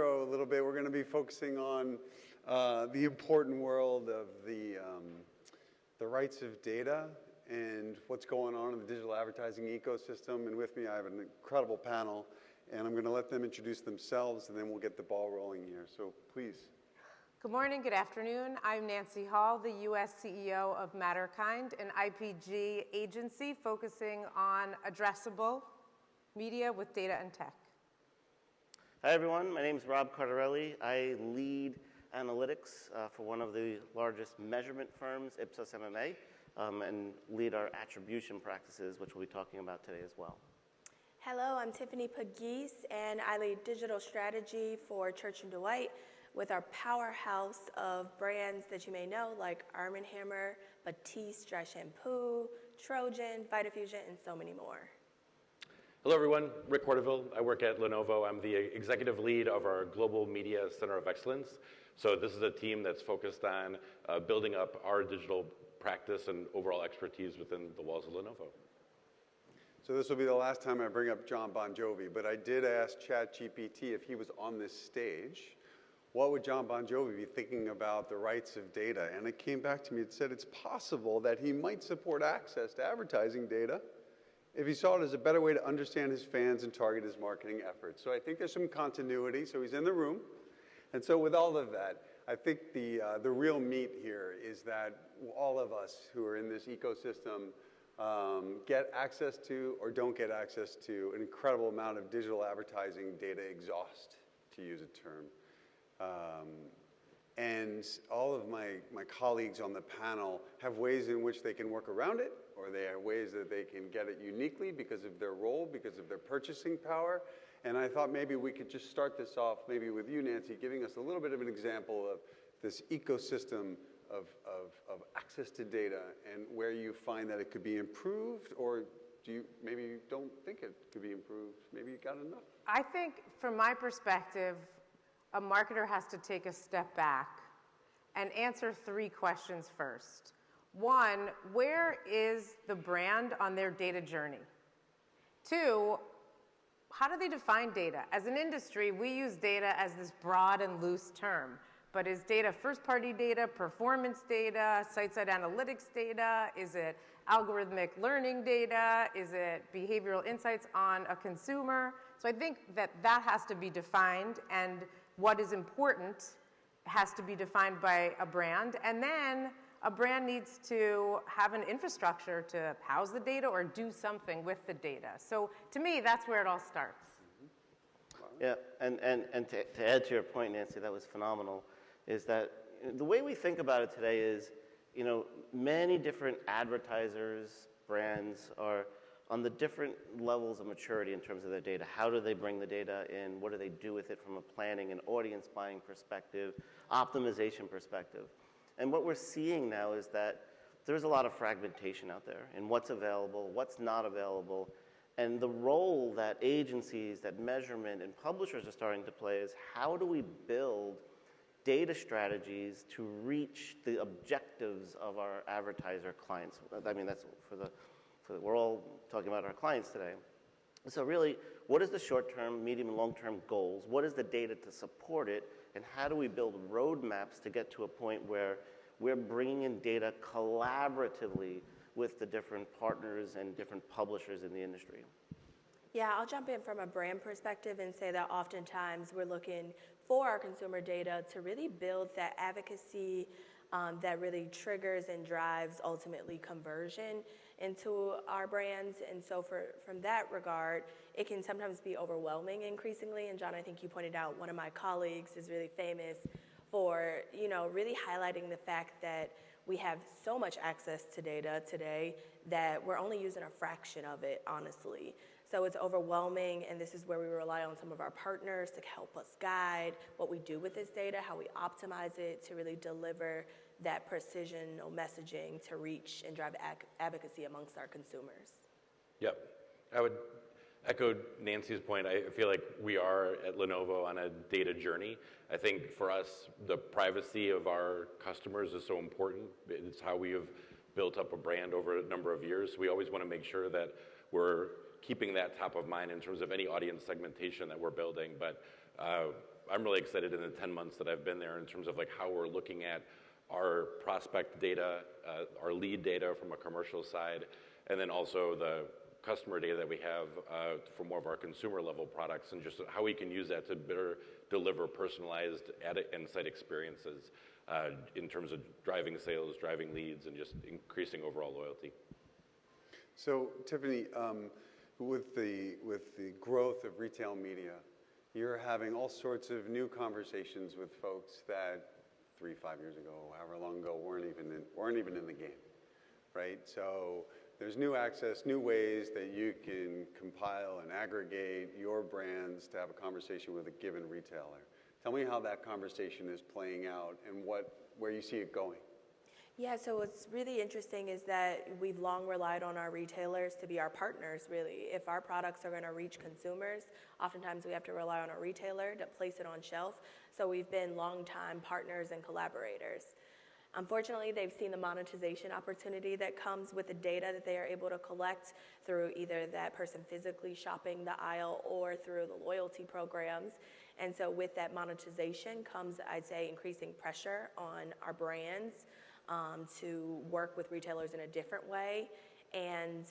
intro a little bit. We're going to be focusing on the important world of the rights of data and what's going on in the digital advertising ecosystem. And with me, I have an incredible panel, and I'm going to let them introduce themselves, and then we'll get the ball rolling here. So please. Good morning, good afternoon. I'm Nancy Hall, the U.S. CEO of Matterkind, an IPG agency focusing on addressable media with data and tech. Hi, everyone. My name is Rob Cardarelli. I lead analytics for one of the largest measurement firms, Ipsos MMA, and lead our attribution practices, which we'll be talking about today as well. Hello, I'm Tiffany Pegues, and I lead digital strategy for Church & Dwight with our powerhouse of brands that you may know, like Arm & Hammer, Batiste Dry Shampoo, Trojan, Vitafusion, and so many more. Hello, everyone. Rick Corteville. I work at Lenovo. I'm the executive lead of our Global Media Center of Excellence. So this is a team that's focused on building up our digital practice and overall expertise within the walls of Lenovo. So this will be the last time I bring up John Bon Jovi, but I did ask ChatGPT if he was on this stage, what would John Bon Jovi be thinking about the rights of data? And it came back to me, it said it's possible that he might support access to advertising data if he saw it as a better way to understand his fans and target his marketing efforts. So I think there's some continuity, so he's in the room. And so with all of that, I think the real meat here is that all of us who are in this ecosystem get access to or don't get access to an incredible amount of digital advertising data exhaust, to use a term. And all of my colleagues on the panel have ways in which they can work around it, or they have ways that they can get it uniquely because of their role, because of their purchasing power. And I thought maybe we could just start this off maybe with you, Nancy, giving us a little bit of an example of this ecosystem of access to data and where you find that it could be improved, or maybe you don't think it could be improved. Maybe you got enough. I think from my perspective, a marketer has to take a step back and answer three questions first. One, where is the brand on their data journey? Two, how do they define data? As an industry, we use data as this broad and loose term. But is data first-party data, performance data, site-side analytics data? Is it algorithmic learning data? Is it behavioral insights on a consumer? So I think that has to be defined, and what is important has to be defined by a brand. And then a brand needs to have an infrastructure to house the data or do something with the data. So to me, that's where it all starts. Yeah, and to add to your point, Nancy, that was phenomenal, is that the way we think about it today is, many different advertisers, brands are on the different levels of maturity in terms of their data. How do they bring the data in? What do they do with it from a planning and audience buying perspective, optimization perspective? And what we're seeing now is that there's a lot of fragmentation out there in what's available, what's not available, and the role that agencies, that measurement, and publishers are starting to play is how do we build data strategies to reach the objectives of our advertiser clients? I mean, that's we're all talking about our clients today. So really, what is the short-term, medium, and long-term goals? What is the data to support it? And how do we build roadmaps to get to a point where we're bringing in data collaboratively with the different partners and different publishers in the industry? Yeah, I'll jump in from a brand perspective and say that oftentimes we're looking for our consumer data to really build that advocacy that really triggers and drives ultimately conversion into our brands. And so from that regard, it can sometimes be overwhelming increasingly. And John, I think you pointed out one of my colleagues is really famous for, really highlighting the fact that we have so much access to data today that we're only using a fraction of it, honestly. So it's overwhelming, and this is where we rely on some of our partners to help us guide what we do with this data, how we optimize it to really deliver that precision messaging to reach and drive advocacy amongst our consumers. Yep. I would echo Nancy's point. I feel like we are at Lenovo on a data journey. I think for us, the privacy of our customers is so important. It's how we have built up a brand over a number of years. We always want to make sure that we're keeping that top of mind in terms of any audience segmentation that we're building. But I'm really excited in the 10 months that I've been there in terms of like how we're looking at our prospect data, our lead data from a commercial side, and then also the customer data that we have for more of our consumer level products, and just how we can use that to better deliver personalized ad and site experiences in terms of driving sales, driving leads, and just increasing overall loyalty. So Tiffany, with the growth of retail media, you're having all sorts of new conversations with folks that 3, 5 years ago, however long ago, weren't even in the game, right? So there's new access, new ways that you can compile and aggregate your brands to have a conversation with a given retailer. Tell me how that conversation is playing out and where you see it going. Yeah, so what's really interesting is that we've long relied on our retailers to be our partners, really. If our products are going to reach consumers, oftentimes we have to rely on a retailer to place it on shelf. So we've been longtime partners and collaborators. Unfortunately, they've seen the monetization opportunity that comes with the data that they are able to collect through either that person physically shopping the aisle or through the loyalty programs. And so with that monetization comes, I'd say, increasing pressure on our brands to work with retailers in a different way. And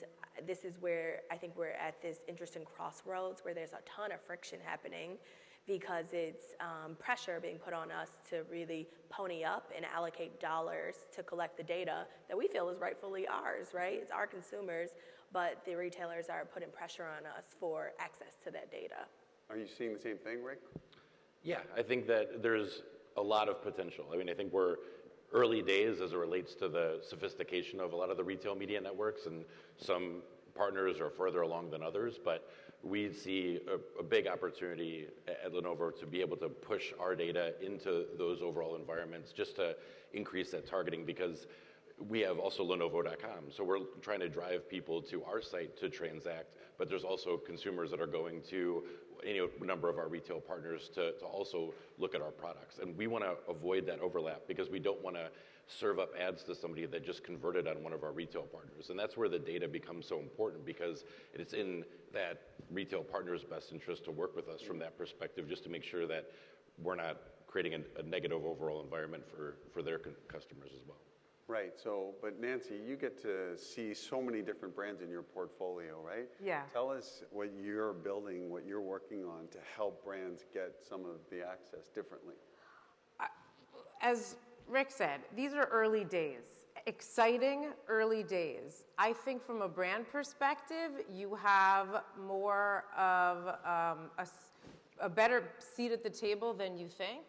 this is where I think we're at this interesting crossroads where there's a ton of friction happening because it's pressure being put on us to really pony up and allocate dollars to collect the data that we feel is rightfully ours, right? It's our consumers, but the retailers are putting pressure on us for access to that data. Are you seeing the same thing, Rick? Yeah, I think that there's a lot of potential. I mean, I think we're early days as it relates to the sophistication of a lot of the retail media networks, and some partners are further along than others, but we see a big opportunity at Lenovo to be able to push our data into those overall environments just to increase that targeting, because we have also Lenovo.com. So we're trying to drive people to our site to transact, but there's also consumers that are going to a number of our retail partners to also look at our products. And we want to avoid that overlap because we don't want to serve up ads to somebody that just converted on one of our retail partners. And that's where the data becomes so important, because it's in that retail partner's best interest to work with us from that perspective, just to make sure that we're not creating a negative overall environment for their customers as well. Right. So, but Nancy, you get to see so many different brands in your portfolio, right? Yeah. Tell us what you're building, what you're working on to help brands get some of the access differently. As Rick said, these are early days, exciting early days. I think from a brand perspective, you have more of a better seat at the table than you think.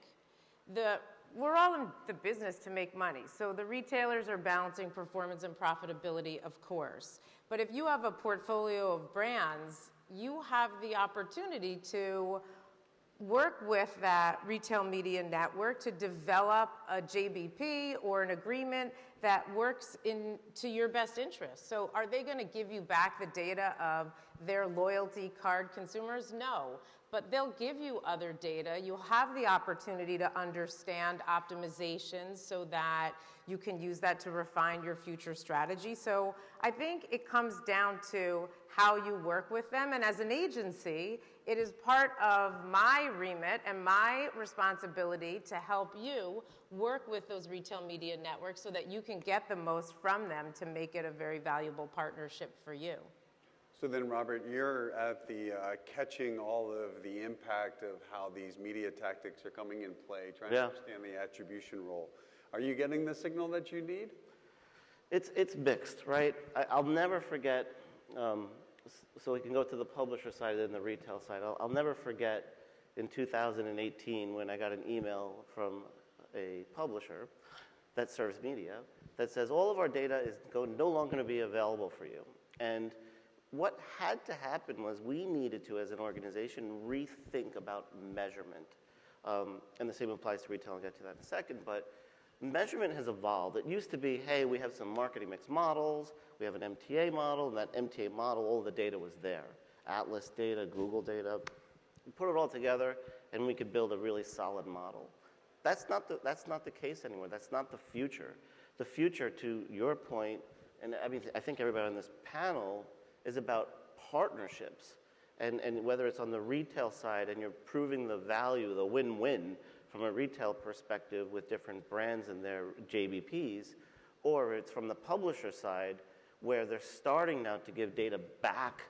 We're all in the business to make money, so the retailers are balancing performance and profitability, of course. But if you have a portfolio of brands, you have the opportunity to work with that retail media network to develop a JBP or an agreement that works to your best interest. So are they going to give you back the data of their loyalty card consumers? No. But they'll give you other data. You'll have the opportunity to understand optimizations so that you can use that to refine your future strategy. So I think it comes down to how you work with them. And as an agency, it is part of my remit and my responsibility to help you work with those retail media networks so that you can get the most from them to make it a very valuable partnership for you. So then, Robert, you're at the catching all of the impact of how these media tactics are coming in play, trying to understand the attribution role. Are you getting the signal that you need? It's mixed, right? I'll never forget, so we can go to the publisher side and the retail side. I'll never forget in 2018 when I got an email from a publisher that serves media that says all of our data is no longer going to be available for you. And what had to happen was we needed to, as an organization, rethink about measurement. And the same applies to retail. I'll get to that in a second. But measurement has evolved. It used to be, hey, we have some marketing mix models. We have an MTA model. And that MTA model, all the data was there. Atlas data, Google data. We put it all together, and we could build a really solid model. That's not the case anymore. That's not the future. The future, to your point, and I think everybody on this panel, is about partnerships. And whether it's on the retail side and you're proving the value, the win-win from a retail perspective with different brands and their JBPs, or it's from the publisher side where they're starting now to give data back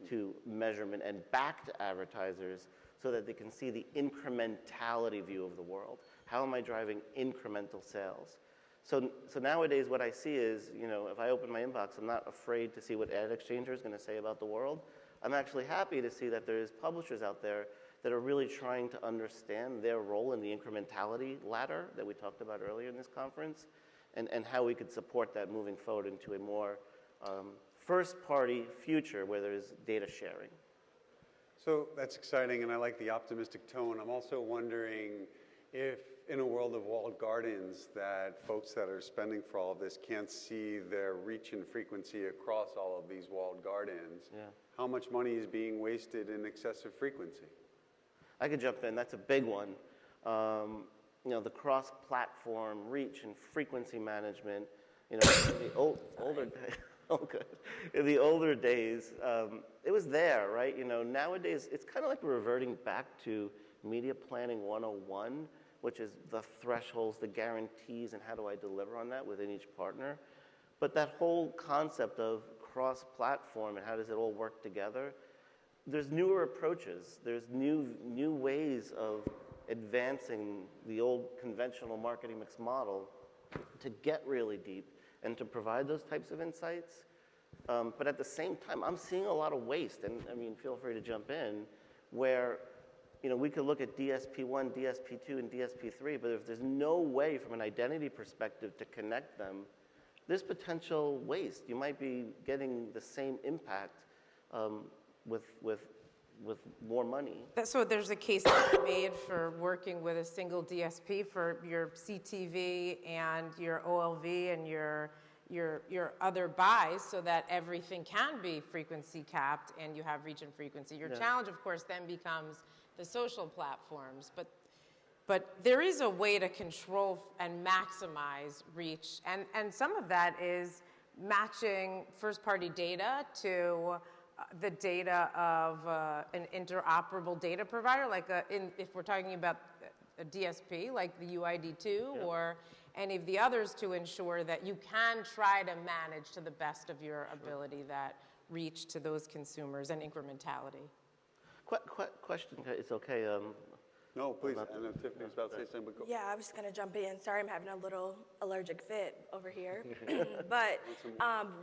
to measurement and back to advertisers so that they can see the incrementality view of the world. How am I driving incremental sales? So nowadays what I see is, if I open my inbox, I'm not afraid to see what Ad Exchanger is going to say about the world. I'm actually happy to see that there's publishers out there that are really trying to understand their role in the incrementality ladder that we talked about earlier in this conference, and how we could support that moving forward into a more first-party future where there's data sharing. So that's exciting, and I like the optimistic tone. I'm also wondering if, in a world of walled gardens, that folks that are spending for all of this can't see their reach and frequency across all of these walled gardens. Yeah. How much money is being wasted in excessive frequency? I could jump in. That's a big one. The cross-platform reach and frequency management. In the older days, in the older days, it was there, right? Nowadays it's kind of like reverting back to media planning 101, which is the thresholds, the guarantees, and how do I deliver on that within each partner. But that whole concept of cross-platform and how does it all work together, there's newer approaches. There's new ways of advancing the old conventional marketing mix model to get really deep and to provide those types of insights. But at the same time, I'm seeing a lot of waste, and feel free to jump in, where we could look at DSP1, DSP2, and DSP3, but if there's no way from an identity perspective to connect them, there's potential waste. You might be getting the same impact with more money. So there's a case to be made for working with a single DSP for your CTV and your OLV and your other buys, so that everything can be frequency capped and you have reach and frequency. Your challenge, of course, then becomes the social platforms, but there is a way to control and maximize reach, and some of that is matching first-party data to the data of an interoperable data provider, like if we're talking about a DSP, like the UID2 or any of the others, to ensure that you can try to manage to the best of your ability that reach to those consumers and incrementality. Question, it's okay. No, please. I know Tiffany was about to say something, but go. Yeah, I was just going to jump in. Sorry, I'm having a little allergic fit over here. But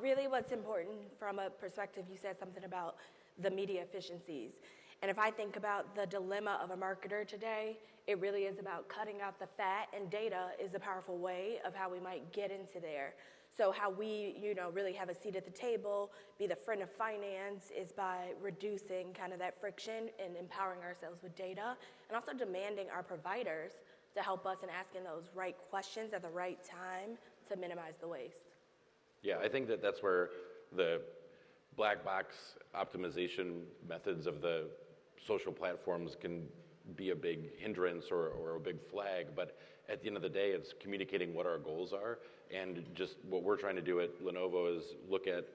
really what's important from a perspective, you said something about the media efficiencies. And if I think about the dilemma of a marketer today, it really is about cutting out the fat, and data is a powerful way of how we might get into there. So how we, really have a seat at the table, be the friend of finance, is by reducing kind of that friction and empowering ourselves with data, and also demanding our providers to help us in asking those right questions at the right time to minimize the waste. Yeah, I think that's where the black box optimization methods of the social platforms can be a big hindrance or a big flag, but at the end of the day, it's communicating what our goals are, and just what we're trying to do at Lenovo is look at,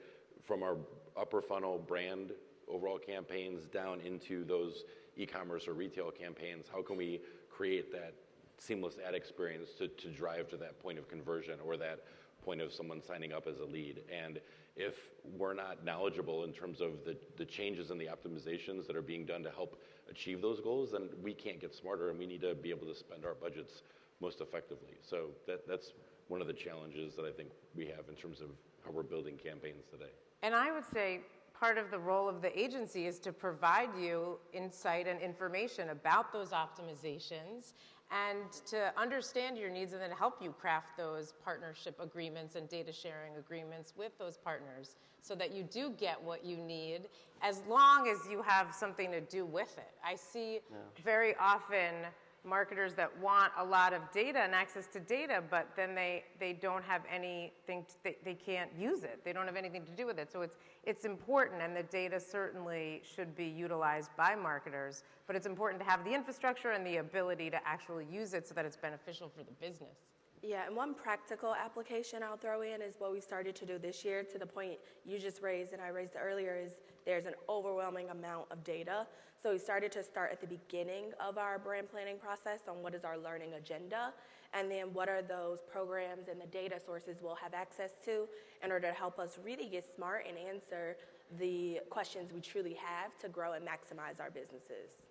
from our upper funnel brand overall campaigns down into those e-commerce or retail campaigns, how can we create that seamless ad experience to drive to that point of conversion or that point of someone signing up as a lead. And if we're not knowledgeable in terms of the changes and the optimizations that are being done to help achieve those goals, then we can't get smarter, and we need to be able to spend our budgets most effectively. So that's one of the challenges that I think we have in terms of how we're building campaigns today. And I would say part of the role of the agency is to provide you insight and information about those optimizations and to understand your needs, and then help you craft those partnership agreements and data sharing agreements with those partners so that you do get what you need, as long as you have something to do with it. I see very often marketers that want a lot of data and access to data, but then they don't have anything, they can't use it. They don't have anything to do with it. So it's important, and the data certainly should be utilized by marketers, but it's important to have the infrastructure and the ability to actually use it so that it's beneficial for the business. Yeah, and one practical application I'll throw in is what we started to do this year, to the point you just raised and I raised earlier, is there's an overwhelming amount of data. So we started at the beginning of our brand planning process on what is our learning agenda, and then what are those programs and the data sources we'll have access to in order to help us really get smart and answer the questions we truly have to grow and maximize our businesses.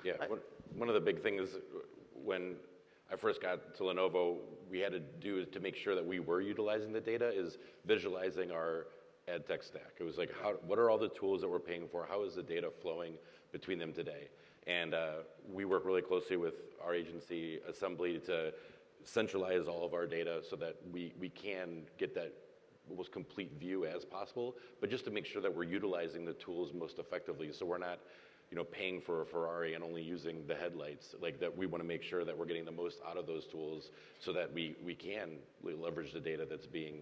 Yeah, one of the big things when I first got to Lenovo, we had to do to make sure that we were utilizing the data is visualizing our ad tech stack. It was like, what are all the tools that we're paying for? How is the data flowing between them today? And we work really closely with our agency, Assembly, to centralize all of our data so that we can get that most complete view as possible, but just to make sure that we're utilizing the tools most effectively, so we're not paying for a Ferrari and only using the headlights. Like that, we want to make sure that we're getting the most out of those tools so that we can leverage the data that's being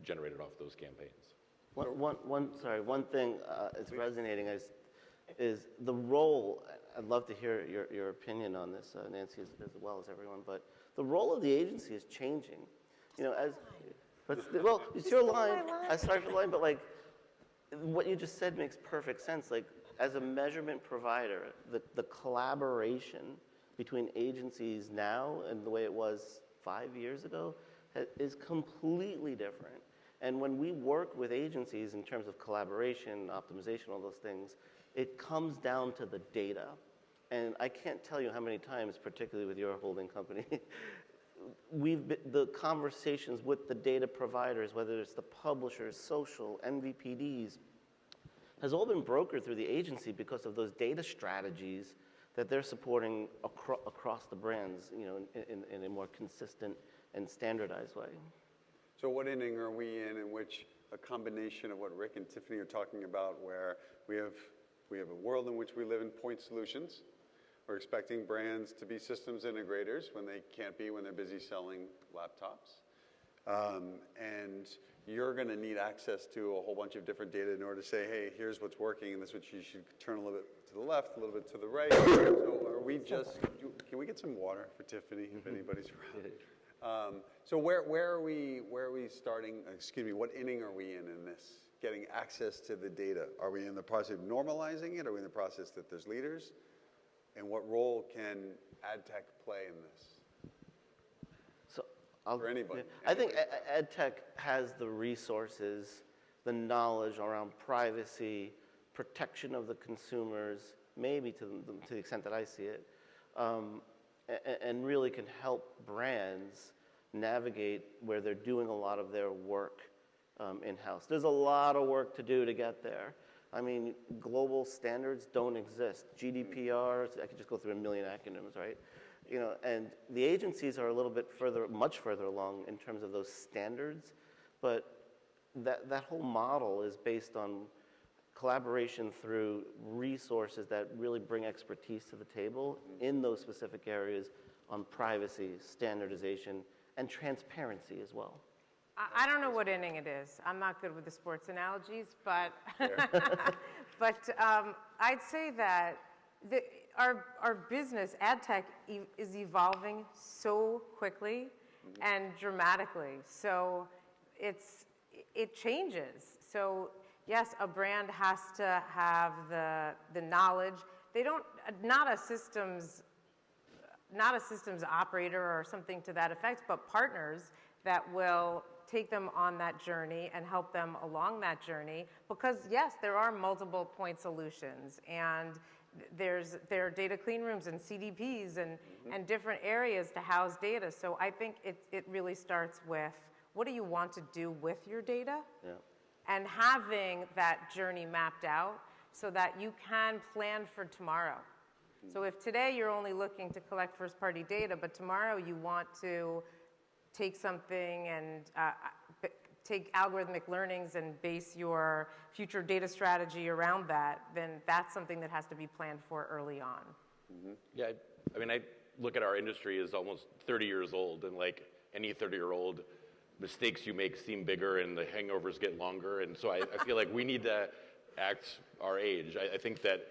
generated off those campaigns. One thing is resonating is the role. I'd love to hear your opinion on this, Nancy, as well as everyone. But the role of the agency is changing. It's your line. I started your line, but like what you just said makes perfect sense. Like, as a measurement provider, the collaboration between agencies now and the way it was 5 years ago is completely different. And when we work with agencies in terms of collaboration, optimization, all those things, it comes down to the data. And I can't tell you how many times, particularly with your holding company, the conversations with the data providers, whether it's the publishers, social, MVPDs, has all been brokered through the agency because of those data strategies that they're supporting across the brands, in a more consistent and standardized way. So what inning are we in which a combination of what Rick and Tiffany are talking about, where we have a world in which we live in point solutions. We're expecting brands to be systems integrators when they can't be, when they're busy selling laptops. And you're going to need access to a whole bunch of different data in order to say, hey, here's what's working, and this is what you should turn a little bit to the left, a little bit to the right. So are we can we get some water for Tiffany, if anybody's around? So where are we starting, what inning are we in this, getting access to the data? Are we in the process of normalizing it? Are we in the process that there's leaders? And what role can ad tech play in this? For anybody. I think ed tech has the resources, the knowledge around privacy, protection of the consumers, maybe to the extent that I see it, and really can help brands navigate where they're doing a lot of their work in-house. There's a lot of work to do to get there. I mean, global standards don't exist. GDPR, I could just go through a million acronyms, right? And the agencies are a little bit much further along in terms of those standards, but that whole model is based on collaboration through resources that really bring expertise to the table in those specific areas on privacy, standardization, and transparency as well. I don't know what inning it is. I'm not good with the sports analogies, but I'd say that our business, ad tech, is evolving so quickly and dramatically. So it changes. So yes, a brand has to have the knowledge. They don't not a systems operator or something to that effect, but partners that will take them on that journey and help them along that journey. Because yes, there are multiple point solutions, and there are data clean rooms and CDPs and different areas to house data. So I think it really starts with, what do you want to do with your data? Yeah. And having that journey mapped out so that you can plan for tomorrow. So if today you're only looking to collect first-party data, but tomorrow you want to take something and take algorithmic learnings and base your future data strategy around that, then that's something that has to be planned for early on. Mm-hmm. Yeah, I mean, I look at our industry as almost 30 years old, and like any 30-year-old, mistakes you make seem bigger and the hangovers get longer, and so I feel like we need to act our age. I think that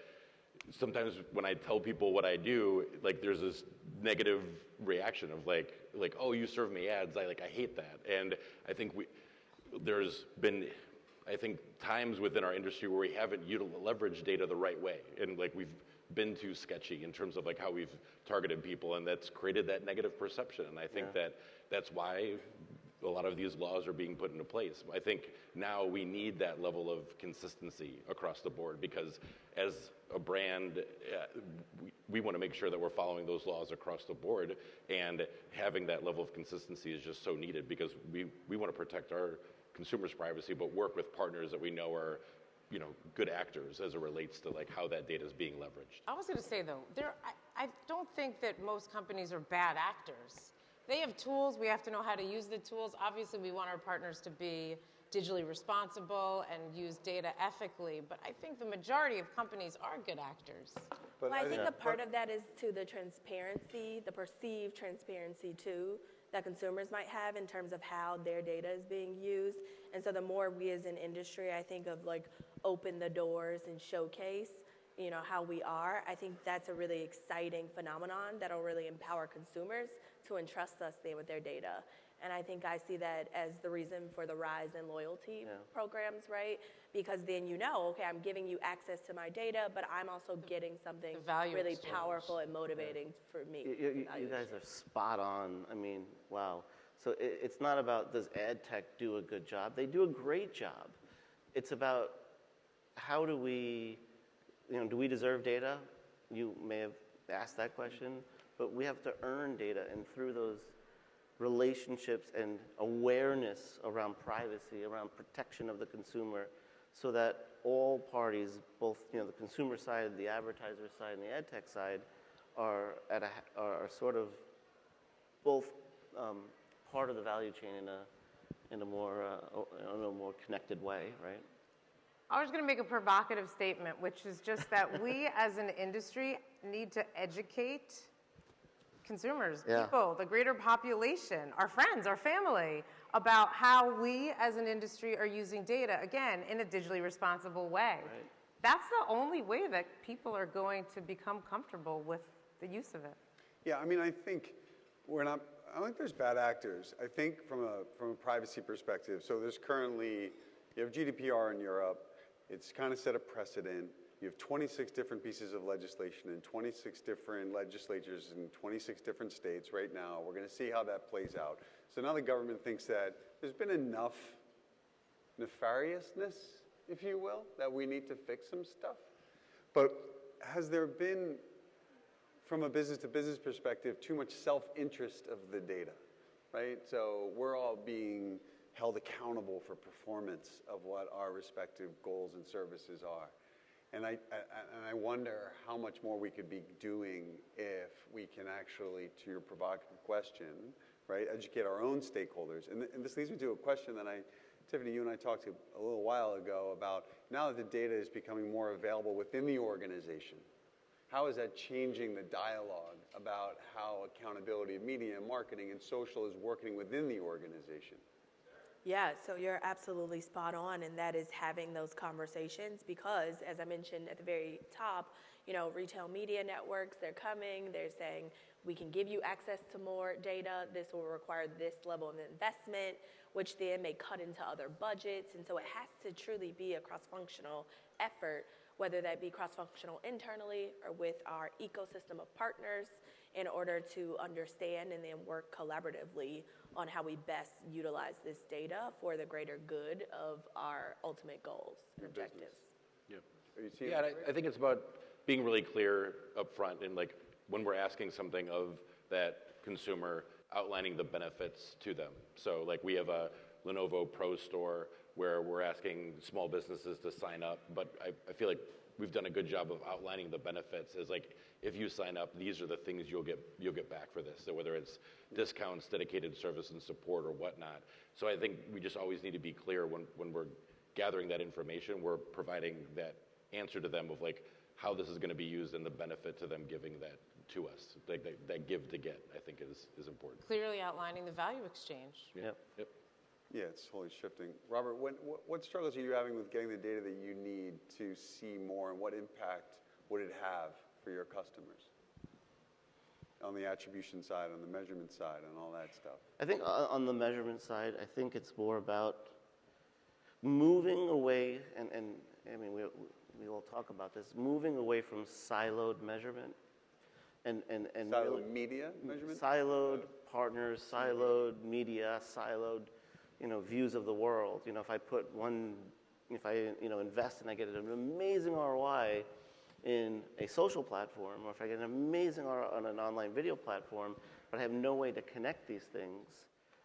sometimes when I tell people what I do, like there's this negative reaction of like, oh, you serve me ads. I hate that. And I think there's been, I think, times within our industry where we haven't leveraged data the right way. And like we've been too sketchy in terms of like how we've targeted people, and that's created that negative perception. And I think that's why a lot of these laws are being put into place. I think now we need that level of consistency across the board, because as a brand, we want to make sure that we're following those laws across the board, and having that level of consistency is just so needed, because we want to protect our consumers' privacy, but work with partners that we know are, you know, good actors as it relates to like how that data is being leveraged. I was going to say though, I don't think that most companies are bad actors. They have tools. We have to know how to use the tools. Obviously, we want our partners to be digitally responsible and use data ethically. But I think the majority of companies are good actors. Well, I think a part of that is to the transparency, the perceived transparency too, that consumers might have in terms of how their data is being used. And so the more we as an industry, I think of like open the doors and showcase, you know, how we are, I think that's a really exciting phenomenon that'll really empower consumers to entrust us with their data. And I think I see that as the reason for the rise in loyalty programs, right? Because then you know, okay, I'm giving you access to my data, but I'm also getting something really powerful and motivating for me. You guys are spot on. I mean, wow. So it's not about does ad tech do a good job? They do a great job. It's about how do we, you know, do we deserve data? You may have asked that question, but we have to earn data, and through those relationships and awareness around privacy, around protection of the consumer, so that all parties, both, you know, the consumer side, the advertiser side, and the ad tech side, are sort of both part of the value chain in a more connected way, right? I was going to make a provocative statement, which is just that we as an industry need to educate consumers, people, the greater population, our friends, our family, about how we as an industry are using data, again, in a digitally responsible way. Right. That's the only way that people are going to become comfortable with the use of it. Yeah, I mean, I think I don't think there's bad actors. I think from a privacy perspective, so there's currently, you have GDPR in Europe. It's kind of set a precedent. You have 26 different pieces of legislation in 26 different legislatures in 26 different states right now. We're going to see how that plays out. So now the government thinks that there's been enough nefariousness, if you will, that we need to fix some stuff. But has there been, from a business-to-business perspective, too much self-interest of the data, right? So we're all being held accountable for performance of what our respective goals and services are. And I wonder how much more we could be doing if we can actually, to your provocative question, right, educate our own stakeholders. And this leads me to a question that Tiffany, you and I talked to a little while ago about now that the data is becoming more available within the organization. How is that changing the dialogue about how accountability of media and marketing and social is working within the organization? Yeah, so you're absolutely spot on, and that is having those conversations because, as I mentioned at the very top, you know, retail media networks, they're coming, they're saying, we can give you access to more data, this will require this level of investment, which then may cut into other budgets, and so it has to truly be a cross-functional effort, whether that be cross-functional internally or with our ecosystem of partners in order to understand and then work collaboratively on how we best utilize this data for the greater good of our ultimate goals and objectives. Yeah, I think it's about being really clear up front and like when we're asking something of that consumer, outlining the benefits to them. So like we have a Lenovo Pro store where we're asking small businesses to sign up, but I feel like we've done a good job of outlining the benefits as like, if you sign up, these are the things you'll get back for this. So whether it's discounts, dedicated service and support or whatnot. So I think we just always need to be clear when we're gathering that information, we're providing that answer to them of like how this is going to be used and the benefit to them giving that to us. That give to get, I think is important. Clearly outlining the value exchange. Yep. Yeah, it's totally shifting. Robert, what struggles are you having with getting the data that you need to see more, and what impact would it have for your customers? On the attribution side, on the measurement side, and all that stuff. I think on the measurement side, I think it's more about moving away, and I mean, we will talk about this, moving away from siloed measurement and siloed media measurement? Siloed partners, siloed media, siloed, views of the world. If I invest and I get an amazing ROI in a social platform, or if I get an amazing ROI on an online video platform, but I have no way to connect these things,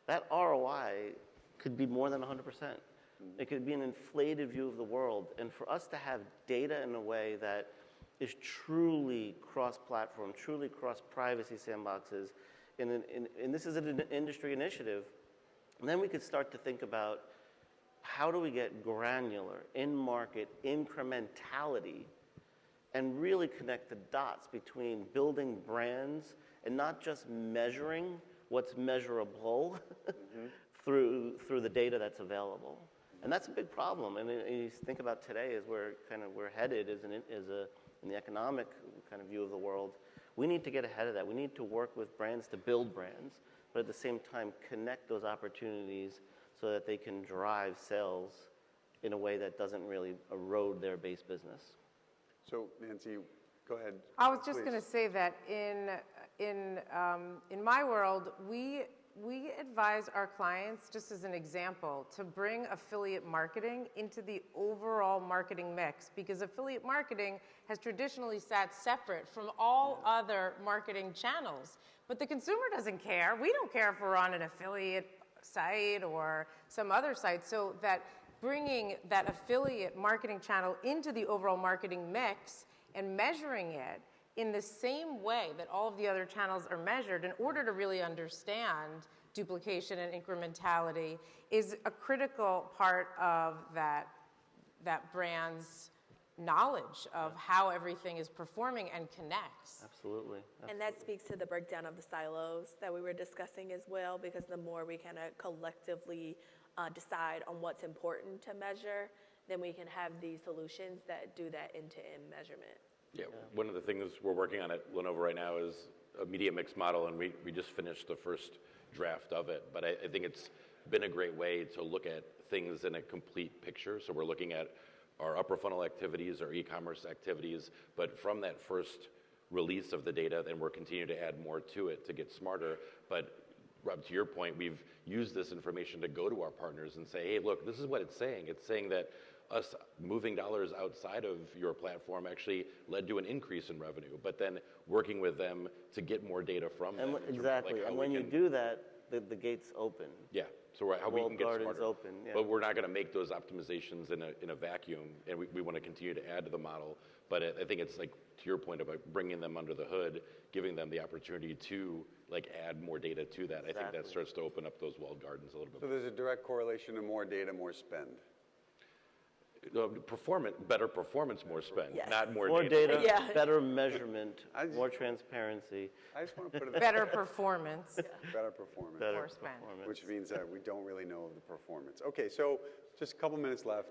that ROI could be more than 100%. It could be an inflated view of the world. And for us to have data in a way that is truly cross-platform, truly cross-privacy sandboxes, and this is an industry initiative, and then we could start to think about how do we get granular, in-market incrementality, and really connect the dots between building brands and not just measuring what's measurable through the data that's available. And that's a big problem. And you think about today as we're headed in the economic kind of view of the world. We need to get ahead of that. We need to work with brands to build brands, but at the same time connect those opportunities so that they can drive sales in a way that doesn't really erode their base business. So Nancy, go ahead. I was just going to say that in my world, we advise our clients, just as an example, to bring affiliate marketing into the overall marketing mix, because affiliate marketing has traditionally sat separate from all other marketing channels. But the consumer doesn't care. We don't care if we're on an affiliate site or some other site. So that bringing that affiliate marketing channel into the overall marketing mix and measuring it in the same way that all of the other channels are measured in order to really understand duplication and incrementality is a critical part of that brand's knowledge of how everything is performing and connects. Absolutely. And that speaks to the breakdown of the silos that we were discussing as well, because the more we kind of collectively decide on what's important to measure, then we can have these solutions that do that end-to-end measurement. Yeah, one of the things we're working on at Lenovo right now is a media mix model, and we just finished the first draft of it. But I think it's been a great way to look at things in a complete picture. So we're looking at our upper funnel activities, our e-commerce activities, but from that first release of the data, then we're continuing to add more to it to get smarter. But Rob, to your point, we've used this information to go to our partners and say, hey, look, this is what it's saying. It's saying that us moving dollars outside of your platform actually led to an increase in revenue, but then working with them to get more data from them. Exactly, and when you do that, the gate's open. Yeah, so how we can get smarter. Is open, yeah. But we're not going to make those optimizations in a vacuum, and we want to continue to add to the model. But I think it's like, to your point about bringing them under the hood, giving them the opportunity to add more data to that. Exactly. I think that starts to open up those walled gardens a little bit. So there's a direct correlation to more data, more spend. Better performance, more spend, Yes. not more data, Yeah. better measurement, more transparency. I just want to put it Better performance, better performance. Better more spend. performance. Which means that we don't really know the performance. Okay, so just a couple minutes left.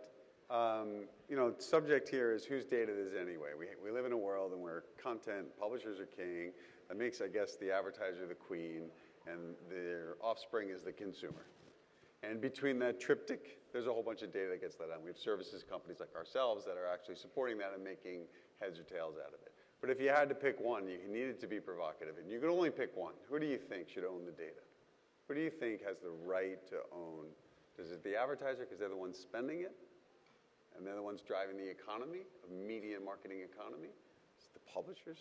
Subject here is whose data is it anyway? We live in a world where content publishers are king. That makes, I guess, the advertiser the queen, and their offspring is the consumer. And between that triptych, there's a whole bunch of data that gets let out. We have services companies like ourselves that are actually supporting that and making heads or tails out of it. But if you had to pick one, you needed to be provocative, and you could only pick one. Who do you think should own the data? Who do you think has the right to own? Is it the advertiser because they're the ones spending it? And they're the ones driving the economy, the media marketing economy? Is it the publishers?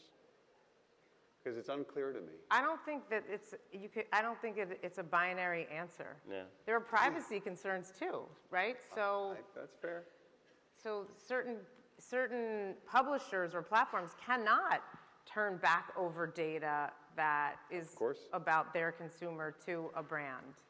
Because it's unclear to me. I don't think that it's a binary answer. Yeah. There are privacy concerns too, right? So That's fair. So certain publishers or platforms cannot turn back over data that is about their consumer to a brand.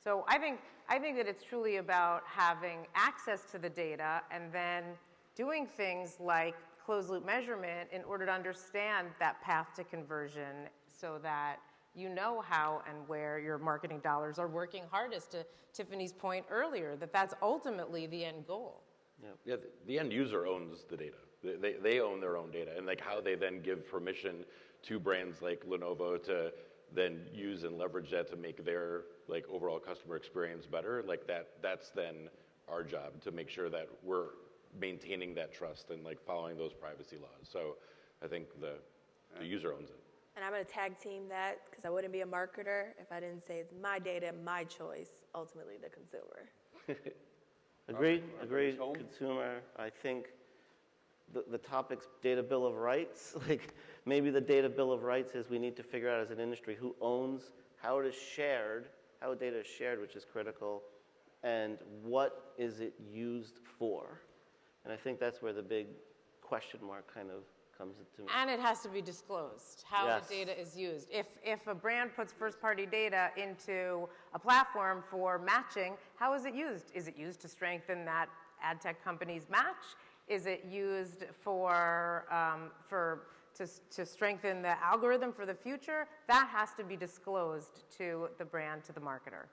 So I think that it's truly about having access to the data and then doing things like closed loop measurement in order to understand that path to conversion so that you know how and where your marketing dollars are working hardest, to Tiffany's point earlier, that's ultimately the end goal. Yeah, the end user owns the data. They own their own data, and like how they then give permission to brands like Lenovo to then use and leverage that to make their like overall customer experience better. Like that's then our job to make sure that we're maintaining that trust and like following those privacy laws. So I think the user owns it. And I'm going to tag team that because I wouldn't be a marketer if I didn't say it's my data, my choice, ultimately the consumer. Agreed. Consumer, I think the topic's data bill of rights. Like maybe the data bill of rights is we need to figure out as an industry who owns, how it is shared, how data is shared, which is critical, and what is it used for. And I think that's where the big question mark kind of comes into. And it has to be disclosed, how Yes. the data is used. If a brand puts first-party data into a platform for matching, how is it used? Is it used to strengthen that ad tech company's match? Is it used to strengthen the algorithm for the future? That has to be disclosed to the brand, to the marketer.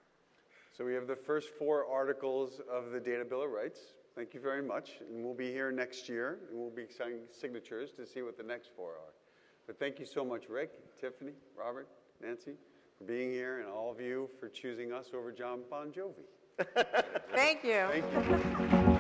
So we have the first 4 articles of the Data Bill of Rights. Thank you very much. And we'll be here next year, and we'll be signing signatures to see what the next 4 are. But thank you so much, Rick, Tiffany, Robert, Nancy, for being here, and all of you for choosing us over John Bon Jovi. Thank you. Thank you.